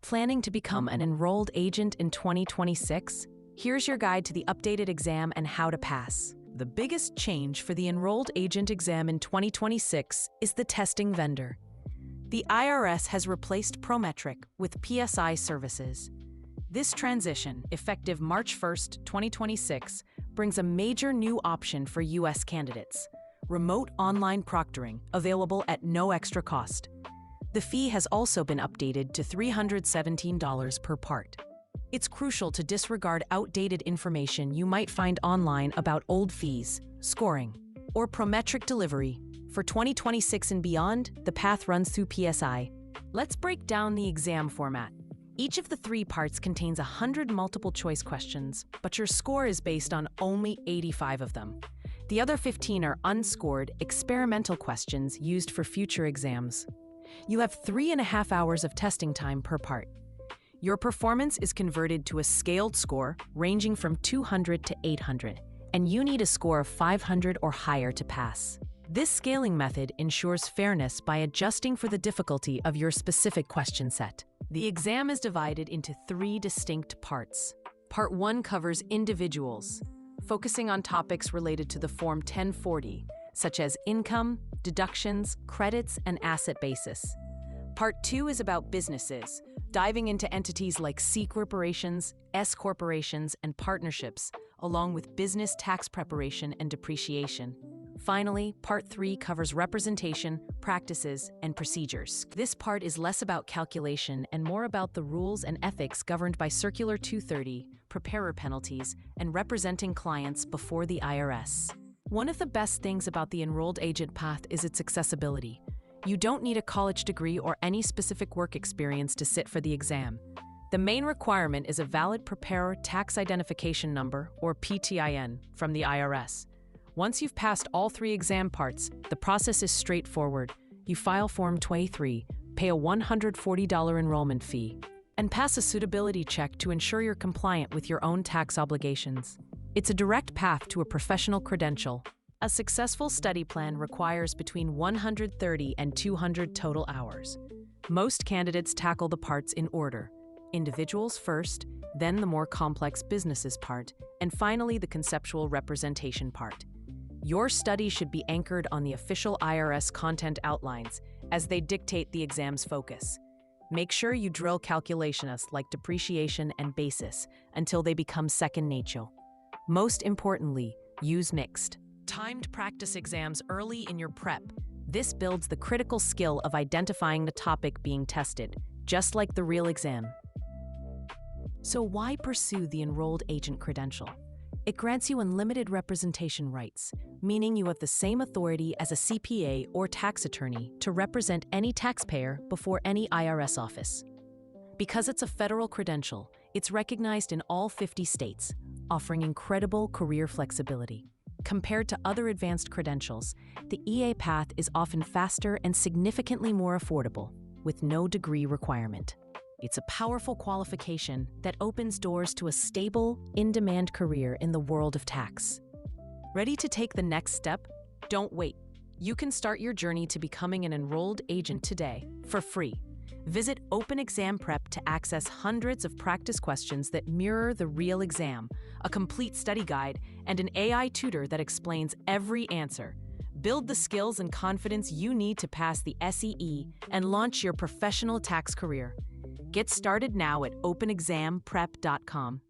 Planning to become an enrolled agent in 2026? Here's your guide to the updated exam and how to pass. The biggest change for the enrolled agent exam in 2026 is the testing vendor. The IRS has replaced Prometric with PSI services. This transition, effective March 1st, 2026, brings a major new option for U.S. candidates: remote online proctoring, available at no extra cost. The fee has also been updated to $317 per part. It's crucial to disregard outdated information you might find online about old fees, scoring, or Prometric delivery. For 2026 and beyond, the path runs through PSI. Let's break down the exam format. Each of the 3 parts contains 100 multiple-choice questions, but your score is based on only 85 of them. The other 15 are unscored, experimental questions used for future exams. You have 3.5 hours of testing time per part. Your performance is converted to a scaled score ranging from 200 to 800, and you need a score of 500 or higher to pass. This scaling method ensures fairness by adjusting for the difficulty of your specific question set. The exam is divided into 3 distinct parts. Part 1 covers individuals, focusing on topics related to the Form 1040, such as income, deductions, credits, and asset basis. Part 2 is about businesses, diving into entities like C corporations, S corporations, and partnerships, along with business tax preparation and depreciation. Finally, Part 3 covers representation, practices, and procedures. This part is less about calculation and more about the rules and ethics governed by Circular 230, preparer penalties, and representing clients before the IRS. One of the best things about the enrolled agent path is its accessibility. You don't need a college degree or any specific work experience to sit for the exam. The main requirement is a valid preparer tax identification number, or PTIN, from the IRS. Once you've passed all 3 exam parts, the process is straightforward. You file Form 23, pay a $140 enrollment fee, and pass a suitability check to ensure you're compliant with your own tax obligations. It's a direct path to a professional credential. A successful study plan requires between 130 and 200 total hours. Most candidates tackle the parts in order: individuals first, then the more complex businesses part, and finally the conceptual representation part. Your study should be anchored on the official IRS content outlines, as they dictate the exam's focus. Make sure you drill calculations like depreciation and basis until they become second nature. Most importantly, use mixed, timed practice exams early in your prep. This builds the critical skill of identifying the topic being tested, just like the real exam. So why pursue the enrolled agent credential? It grants you unlimited representation rights, meaning you have the same authority as a CPA or tax attorney to represent any taxpayer before any IRS office. Because it's a federal credential, it's recognized in all 50 states, offering incredible career flexibility. Compared to other advanced credentials, the EA path is often faster and significantly more affordable, with no degree requirement. It's a powerful qualification that opens doors to a stable, in-demand career in the world of tax. Ready to take the next step? Don't wait. You can start your journey to becoming an enrolled agent today, for free. Visit Open Exam Prep to access hundreds of practice questions that mirror the real exam, a complete study guide, and an AI tutor that explains every answer. Build the skills and confidence you need to pass the SEE and launch your professional tax career. Get started now at openexamprep.com.